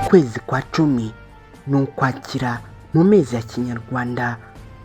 Ukwezi kwa cumi ni Ukwakira mu mezi ya Kinyarwanda,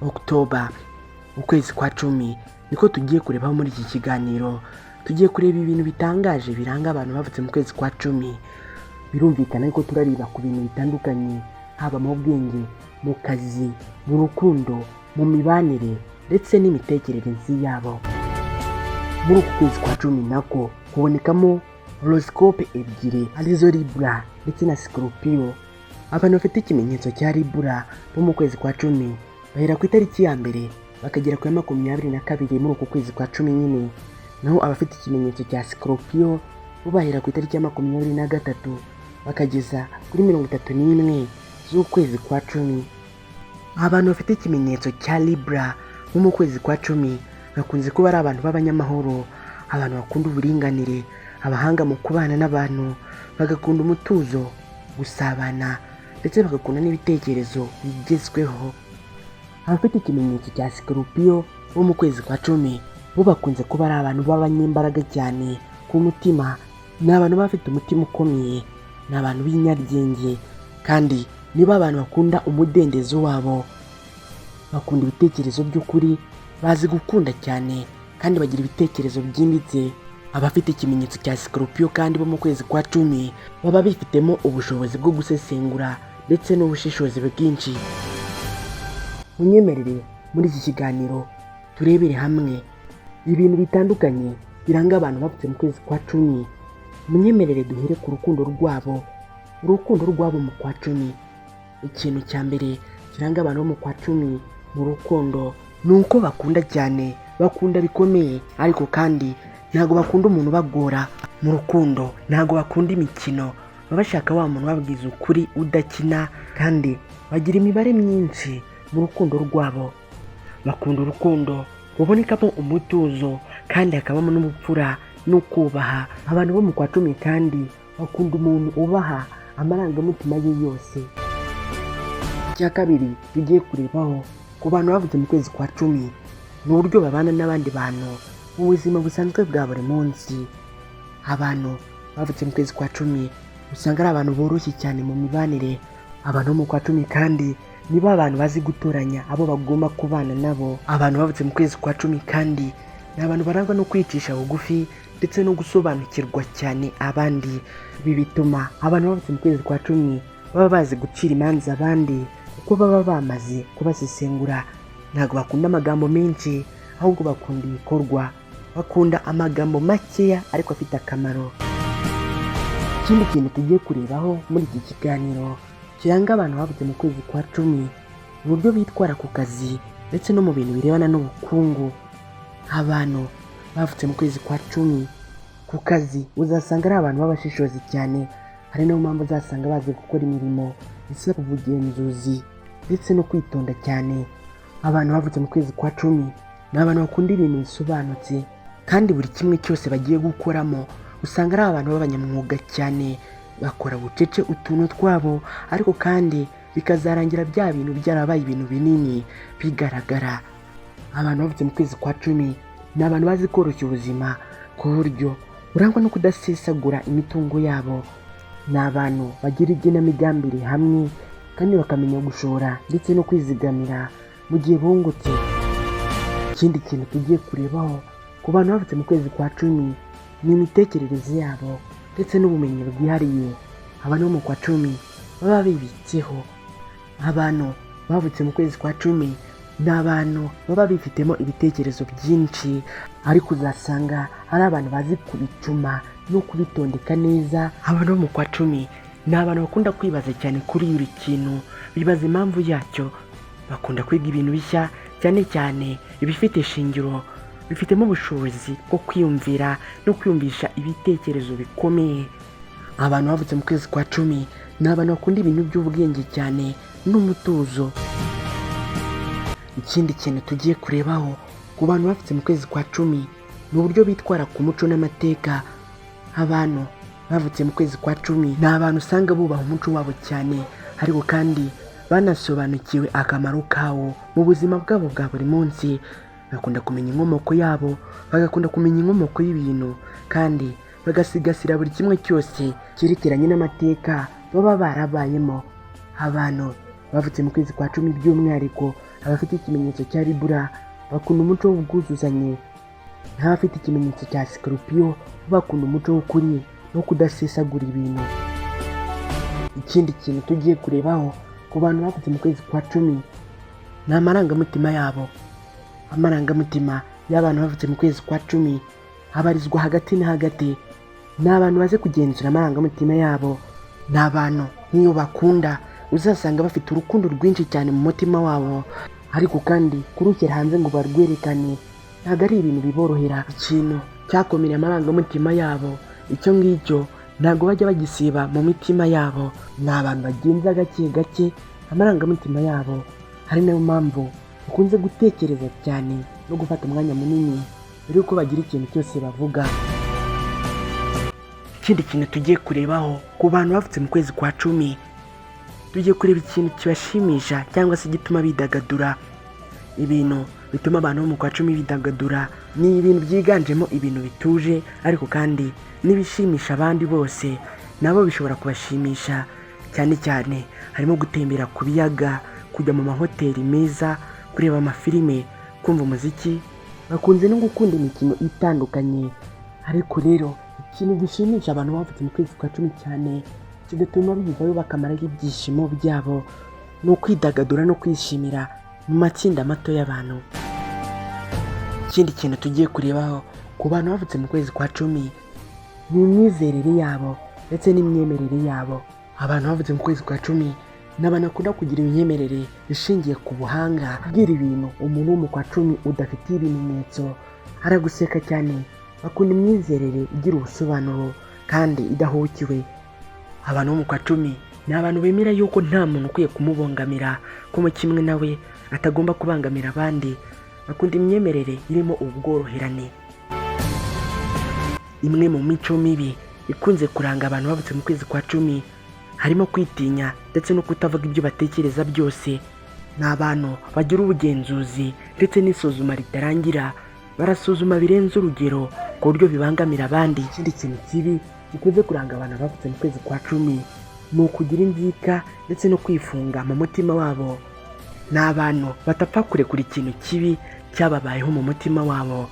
October. Ukwezi kwa cumi niko tugiye kurebaho muri iki kiganiro. Tugiye kureba ibintu bitangaje biranga abantu bavutse mu kwezi kwa cumi. Birumvikana yuko turareba ku bintu bitandukanye, haba mu bwenge, mu kazi, mu rukundo, mu mibanire ndetse n'imitekerereze yabo. Muri uku kwezi kwa cumi nako kubonekamo horoscope ebyiri arizo Libra ndetse na Scorpio. Abantu bafite ikimenyetso cya Libra bo mu kwezi kwa cumi bahera ku itariki ya mbere bakagera ku ya 22 muri uku kwezi kwa cumi nyine. Naho abafite ikimenyetso cya Scorpio bo bahera ku itariki ya 23 bakageza kuri 31 z'ukwezi kwa cumi. Abantu bafite ikimenyetso cya Libra bo mu kwezi kwa cumi bakunze kuba ari abantu b'abanyamahoro, abantu bakunda uburinganire, abahanga mu kubana n'abantu, bagakunda umutuzo, gusabana ndetse bagakunda n'ibitekerezo bigezweho. Abafite ikimenyetso cya Scorpio bo mu kwezi kwa cumi bo bakunze kuba ari abantu b'abanyembaraga cyane ku mutima. Ni abantu bafite umutima ukomeye, ni abantu b'inyaryenge kandi niba abantu bakunda umudendezo wabo, bakunda ibitekerezo by'ukuri, bazi gukunda cyane kandi bagira ibitekerezo byimbitse. Abafite ikimenyetso cya Scorpio kandi bo mu kwezi kwa cumi baba bifitemo ubushobozi bwo gusesengura ndetse n'ubushishozi bwinshi. Munyemerere muri iki kiganiro turebere hamwe ibintu bitandukanye biranga abantu bavutse mu kwezi kwa cumi. Munyemerere duhere ku rukundo rwabo. Urukundo rwabo mu kwa cumi, ikintu cya mbere kiranga abantu bo mu kwa cumi mu rukundo ni uko bakunda cyane, bakunda bikomeye, ariko kandi ntago bakunda umuntu bagora mu rukundo. Ntago bakunda imikino, baba bashaka wa muntu babwiza ukuri udakina, kandi bagira imibare myinshi mu rukundo rwabo. Bakunda urukundo rubonekamo umutuzo kandi hakabamo n'ubupfura no kubaha. Abantu bo mu kwa cumi kandi bakunda umuntu ubaha amarangamutima ye yose. Icya kabiri tugiye kurebaho ku bantu bavutse mu kwezi kwa cumi ni uburyo babana n'abandi bantu mu buzima busanzwe bwa buri munsi. Abantu bavutse mu kwezi kwa cumi usanga ari abantu boroshye cyane mu mibanire. Abantu bo mu kwa cumi kandi niba abantu bazi gutoranya abo bagomba kubana nabo. Abantu bavutse mu kwezi kwa cumi kandi ni abantu barangwa no kwicisha bugufi ndetse no gusobanukirwa cyane abandi. Ibi bituma abantu bavutse mu kwezi kwa cumi baba bazi gucira imanza abandi kuko baba bamaze kubasesengura. Ntabwo bakunda amagambo menshi, ahubwo bakunda ibikorwa. Bakunda amagambo makeya ariko afite akamaro. Ikindi kintu tugiye kurebaho muri iki kiganiro kiranga abantu bavutse mu kwezi kwa cumi, uburyo bitwara ku kazi ndetse no mu bintu birebana n'ubukungu. Abantu bavutse mu kwezi kwa cumi ku kazi uzasanga ari abantu b'abashishozi cyane, hari niyo mpamvu uzasanga bazi gukora imirimo isaba ubugenzuzi ndetse no kwitonda cyane. Abantu bavutse mu kwezi kwa cumi ni abantu bakunda ibintu bisobanutse, kandi buri kimwe cyose bagiye gukoramo usanga ari abantu b'abanyamwuga cyane. Bakora bucece utuntu twabo, ariko kandi bikazarangira bya bintu byarabaye ibintu binini bigaragara. Abantu bavutse mu kwezi kwa cumi ni abantu bazi koroshya ubuzima ku buryo urangwa no kudasesagura imitungo yabo. Ni abantu bagira igenamigambi hamwe kandi bakamenya gushora ndetse no kwizigamira mu gihe bungutse. Ikindi kintu tugiye kurebaho ku bantu bavutse mu kwezi kwa cumi ni imitekerereze yabo ndetse n'ubumenyi bwihariye abantu bo mu kwa cumi baba bibitseho. Abantu bavutse mu kwezi kwa cumi ni abantu baba bifitemo ibitekerezo byinshi, ariko uzasanga ari abantu bazi kubicuma no kubitondeka neza. Abantu bo mu kwa cumi ni abantu bakunda kwibaza cyane kuri buri kintu, bibaza impamvu yacyo. Bakunda kwiga ibintu bishya, cyane cyane ibifite ishingiro, bifitemo ubushobozi bwo kwiyumvira no kwiyumvisha ibitekerezo bikomeye. Abantu bavutse mu kwezi kwa cumi ni abantu bakunda ibintu by'ubwenge cyane n'umutuzo. Ikindi kintu tugiye kurebaho ku bantu bavutse mu kwezi kwa cumi ni uburyo bitwara ku muco n'amateka. Abantu bavutse mu kwezi kwa cumi ni abantu usanga bubaha umuco wabo cyane, ariko kandi banasobanukiwe akamaro kawo mu buzima bwabo bwa buri munsi. Bakunda kumenya inkomoko yabo, bagakunda kumenya inkomoko y'ibintu, kandi bagasigasira buri kimwe cyose cyerekeranye n'amateka baba barabayemo. Abantu bavutse mu kwezi kwa cumi by'umwihariko abafite ikimenyetso cya Libra bakunda umuco w'ubwuzuzanye, n'abafite ikimenyetso cya Scorpio bakunda umuco w'ukuri no kudasesagura ibintu. Ikindi kintu tugiye kurebaho ku bantu bavutse mu kwezi kwa cumi ni amarangamutima yabo. Amarangamutima y'abantu bavutse mu kwezi kwa cumi abarizwa hagati na hagati. Ni abantu baze kugenzura amarangamutima yabo. Ni abantu nk'iyo bakunda uzasanga bafite urukundo rwinshi cyane mu mutima wabo, ariko kandi kurushyira hanze ngo barwerekane ntabwo ari ibintu biborohera. Ikintu cyakomereye amarangamutima yabo, icyo ngicyo ntabwo bajya bagisiba mu mitima yabo. Ni abantu bagenza gake gake amarangamutima yabo, ari nayo mpamvu bakunze gutekereza cyane no gufata umwanya munini mbere yuko bagira ikintu cyose bavuga. Ikindi kintu tugiye kurebaho ku bantu bavutse mu kwezi kwa cumi, tugiye kureba ikintu kibashimisha cyangwa se gituma bidagadura. Ibintu bituma abantu bo mu kwa cumi bidagadura ni ibintu byiganjemo ibintu bituje, ariko kandi n'ibishimisha abandi bose nabo bishobora kubashimisha. Cyane cyane harimo gutembera ku biyaga, kujya mu mahoteli meza, kureba amafilime, kumva umuziki. Bakunze no gukunda imikino itandukanye. Ariko rero ikintu gishimisha abantu bavutse mu kwezi kwa cumi cyane kigatuma bivayo bakamaraho ibyishimo byabo ni ukwidagadura no kwishimira mu matsinda mato y'abantu. Ikindi kintu tugiye kurebaho ku bantu bavutse mu kwezi kwa cumi ni imyizerere yabo ndetse n'imyemerere yabo. Abantu bavutse mu kwezi kwa cumi ni abantu bakunda kugira imyemerere ishingiye ku buhanga. Kubwira ibintu umuntu wo mu kwa cumi udafitiye ibimenyetso araguseka cyane. Bakunda imyizerere igira ubusobanuro kandi idahukiwe. Abantu bo mu kwa cumi ni abantu bemera yuko nta muntu ukwiye kumubongamira, ko mu kimwe nawe atagomba kubangamira abandi. Bakunda imyemerere irimo ubworoherane. Imwe mu mico mibi ikunze kuranga abantu bavutse mu kwezi kwa cumi harimo kwitinya ndetse no kutavuga ibyo batekereza byose. Ni abantu bagira ubugenzuzi ndetse n'isuzuma ritarangira. Barasuzuma birenze urugero ku buryo bibangamira abandi. Ikindi kintu kibi gikunze kuranga abantu bavutse mu kwezi kwa cumi ni ukugira inzika ndetse no kwifunga mu mutima wabo. Ni abantu batapfa kurekura ikintu kibi cyababayeho mu mutima wabo.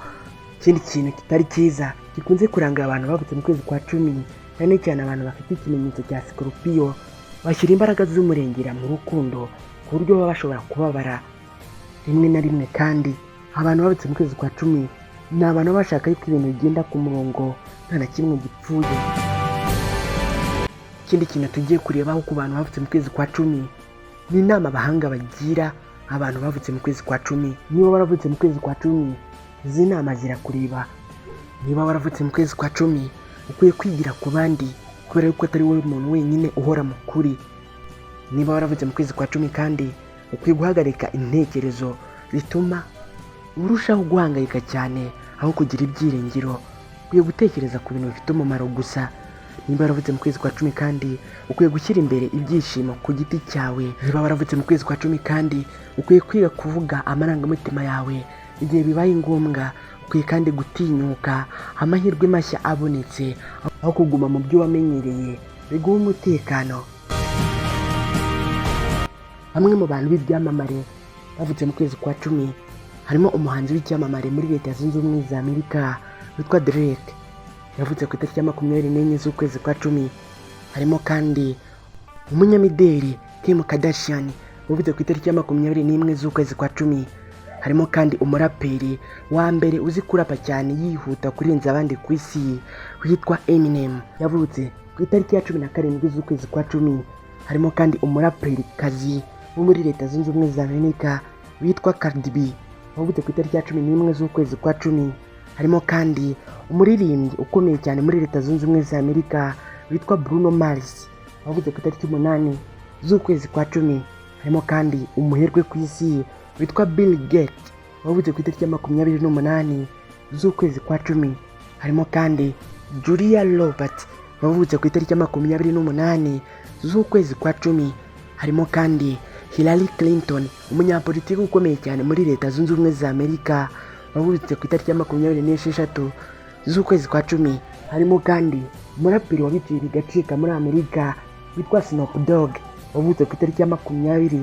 Ikindi kintu kitari cyiza gikunze kuranga abantu bavutse mu kwezi kwa cumi, cyane cyane abantu bafite ikimenyetso cya Scorpio, bashyira imbaraga z'umurengera mu rukundo ku buryo baba bashobora kubabara. Rimwe na rimwe kandi abantu bavutse mu kwezi kwa cumi ni abantu baba bashaka yuko ibintu bigenda ku murongo nta na kimwe gipfuye. Ikindi kintu tugiye kurebaho ku bantu bavutse mu kwezi kwa cumi ni inama abahanga bagira abantu bavutse mu kwezi kwa cumi. Niba waravutse mu kwezi kwa cumi, izi nama zirakureba. Niba waravutse mu kwezi kwa cumi, ukwiye kwigira ku bandi kubera yuko atari wowe muntu wenyine uhora mu kuri. Niba waravutse mu kwezi kwa cumi kandi ukwiye guhagarika intekerezo zituma urushaho guhangayika cyane aho kugira ibyiringiro. Ukwiye gutekereza ku bintu bifite umumaro gusa. Niba waravutse mu kwezi kwa cumi kandi ukwiye gushyira imbere ibyishimo ku giti cyawe. Niba waravutse mu kwezi kwa cumi kandi ukwiye kwiga kuvuga amarangamutima yawe igihe bibaye ngombwa. Ukwiye kandi gutinyuka amahirwe mashya abonetse aho kuguma mu byo wamenyereye biguha umutekano. Bamwe mu bantu b'ibyamamare bavutse mu kwezi kwa cumi harimo umuhanzi w'icyamamare muri Leta Zunze Ubumwe za Amerika witwa Drake, yavutse ku itariki ya 24 z'ukwezi kwa cumi. Harimo kandi umunyamideli Kim Kardashian wavutse ku itariki ya 21 z'ukwezi kwa cumi. Harimo kandi umuraperi wa mbere uzi kurapa cyane yihuta kurenza abandi ku isi witwa Eminem, yavutse ku itariki ya 17 z'ukwezi kwa cumi. Harimo kandi umuraperi kazi wo muri Leta Zunze Ubumwe za Amerika witwa Cardi B, wavutse ku itariki ya 11 z'ukwezi kwa cumi. Harimo kandi umuririmbyi ukomeye cyane muri Leta Zunze Ubumwe za Amerika witwa Bruno Mars, wavutse ku itariki 8 z'ukwezi kwa cumi. Harimo kandi umuherwe ku isi witwa Bill Gates, wavutse ku itariki ya 28 z'ukwezi kwa cumi. Harimo kandi Julia Roberts, wavutse ku itariki ya 28 z'ukwezi kwa cumi. Harimo kandi Hillary Clinton, umunyapolitiki ukomeye cyane muri Leta Zunze Ubumwe za Amerika, wavutse ku itariki ya 26 z'ukwezi kwa cumi. Harimo kandi umuraperi wabiciye bigacika muri Amerika witwa Snoop Dogg wavutse ku itariki ya 20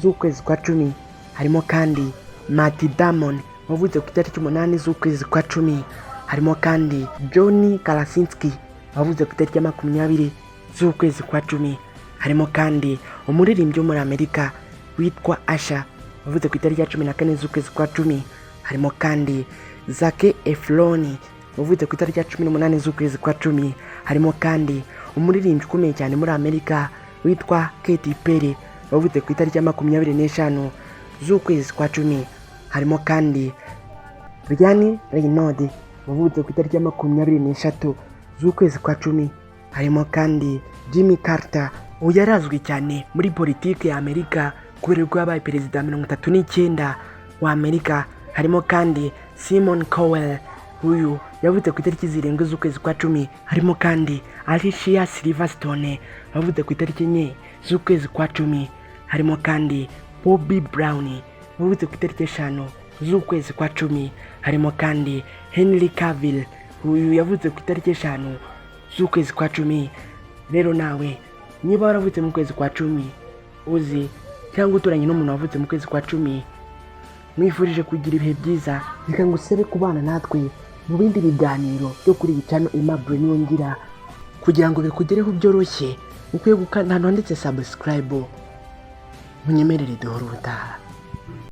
z'ukwezi kwa cumi. Harimo kandi Matt Damon wavutse ku itariki 8 z'ukwezi kwa cumi. Harimo kandi Johnny Krasinski wavutse ku itariki ya 20 z'ukwezi kwa cumi. Harimo kandi umuririmbyi wo muri Amerika witwa Asha wavutse ku itariki ya 14 z'ukwezi kwa cumi. Harimo kandi Zac Efron wavutse ku itariki ya 18 z'ukwezi kwa cumi. Harimo kandi umuririmbyi ukomeye cyane muri Amerika witwa Katy Perry wavutse ku itariki ya 25 z'ukwezi kwa cumi. Harimo kandi Ryan Reynolds wavutse ku itariki ya 23 z'ukwezi kwa cumi. Harimo kandi Jimmy Carter uyu yarazwi cyane muri politiki ya Amerika kubera ko yabaye perezida 39 wa Amerika. Harimo kandi Simon Cowell uyu yavutse ku itariki 7 z'ukwezi kwa cumi. Harimo kandi Alicia Silverstone wavutse ku itariki 4 z'ukwezi kwa cumi. Harimo kandi Bobby Brown wavutse ku itariki 5 z'ukwezi kwa cumi. Harimo kandi Henry Cavill uyu yavutse ku itariki 5 z'ukwezi kwa cumi. Rero nawe niba waravutse mu kwezi kwa cumi uzi cyangwa uturanye n'umuntu wavutse mu kwezi kwa cumi, mwifurije kugira ibihe byiza. Reka ngusabe kubana natwe mu bindi biganiro byo kuri iyi channel Aimable Niyongira kugira ngo bikugereho byoroshye. Ukwiye gukanda hano handitse subscribe. Munyemerere duhora ubutaha.